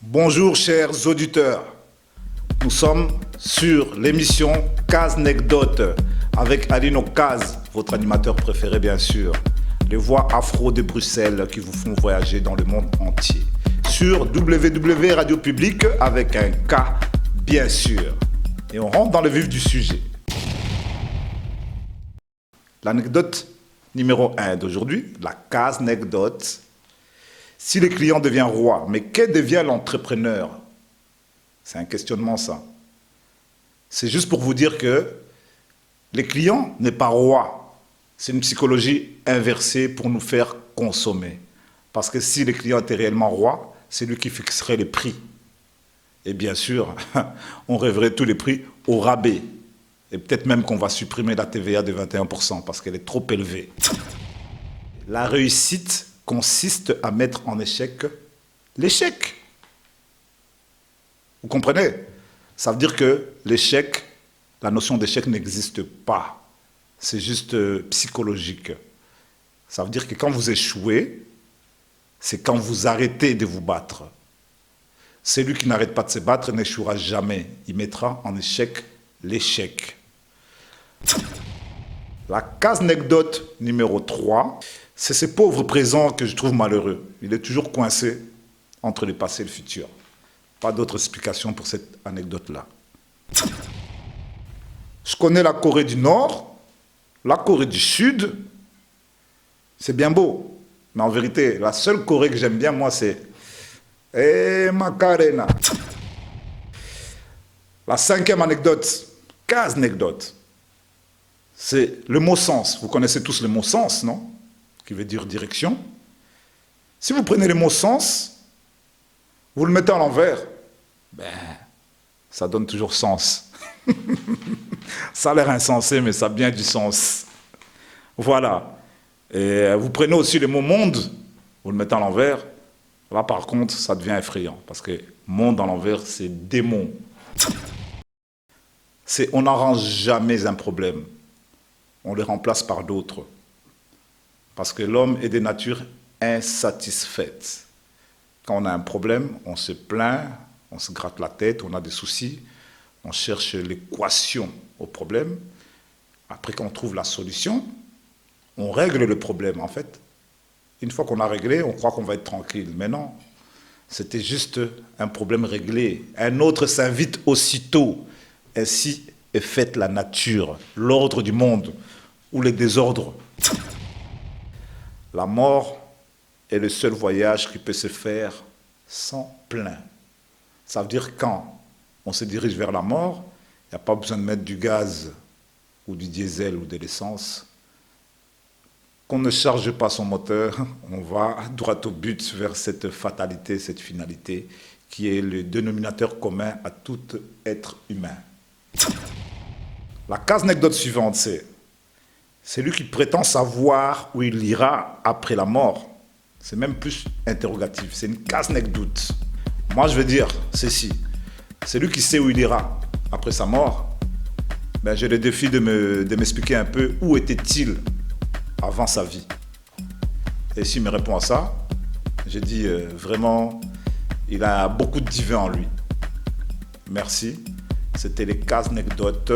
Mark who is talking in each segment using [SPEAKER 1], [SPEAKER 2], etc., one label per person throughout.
[SPEAKER 1] Bonjour chers auditeurs, nous sommes sur l'émission Caznecdote avec Aline Okaz, votre animateur préféré bien sûr. Les voix afro de Bruxelles qui vous font voyager dans le monde entier. Sur www Radio Public avec un K bien sûr. Et on rentre dans le vif du sujet. L'anecdote numéro 1 d'aujourd'hui, la Caznecdote. Si le client devient roi, mais que devient l'entrepreneur? C'est un questionnement ça. C'est juste pour vous dire que le client n'est pas roi. C'est une psychologie inversée pour nous faire consommer. Parce que si le client était réellement roi, c'est lui qui fixerait les prix. Et bien sûr, on rêverait tous les prix au rabais. Et peut-être même qu'on va supprimer la TVA de 21% parce qu'elle est trop élevée. La réussite consiste à mettre en échec l'échec. Vous comprenez? Ça veut dire que l'échec, la notion d'échec n'existe pas. C'est juste psychologique. Ça veut dire que quand vous échouez, c'est quand vous arrêtez de vous battre. Celui qui n'arrête pas de se battre n'échouera jamais. Il mettra en échec l'échec. La Caznecdote numéro 3, c'est ce pauvre présent que je trouve malheureux. Il est toujours coincé entre le passé et le futur. Pas d'autre explication pour cette anecdote-là. Je connais la Corée du Nord, la Corée du Sud. C'est bien beau. Mais en vérité, la seule Corée que j'aime bien, moi, c'est Macarena. La 5e anecdote, Caznecdote. C'est le mot sens. Vous connaissez tous le mot sens, non? Qui veut dire direction. Si vous prenez le mot sens, vous le mettez à l'envers, ça donne toujours sens. Ça a l'air insensé, mais ça a bien du sens. Voilà. Et vous prenez aussi le mot monde, vous le mettez à l'envers. Là, par contre, ça devient effrayant. Parce que monde à l'envers, c'est démon. On n'arrange jamais un problème. On le remplace par d'autres. Parce que l'homme est de nature insatisfaite. Quand on a un problème, on se plaint, on se gratte la tête, on a des soucis, on cherche l'équation au problème. Après qu'on trouve la solution, on règle le problème. En fait, une fois qu'on a réglé, on croit qu'on va être tranquille. Mais non, c'était juste un problème réglé. Un autre s'invite aussitôt. Ainsi est faite la nature, l'ordre du monde, ou les désordres. La mort est le seul voyage qui peut se faire sans plein. Ça veut dire quand on se dirige vers la mort, il n'y a pas besoin de mettre du gaz ou du diesel ou de l'essence. Qu'on ne charge pas son moteur, on va droit au but vers cette fatalité, cette finalité qui est le dénominateur commun à tout être humain. La Caznecdote suivante, c'est celui qui prétend savoir où il ira après la mort. C'est même plus interrogatif, c'est une Caznecdote. Moi, je veux dire ceci. Celui qui sait où il ira après sa mort, j'ai le défi de m'expliquer un peu où était-il avant sa vie. Et s'il me répond à ça, j'ai dit vraiment, il a beaucoup de divin en lui. Merci. C'était les Caznecdotes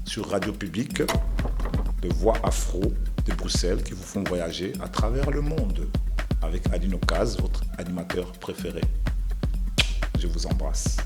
[SPEAKER 1] sur Radio Public, de voix afro de Bruxelles qui vous font voyager à travers le monde avec Aline Okaz, votre animateur préféré. Je vous embrasse.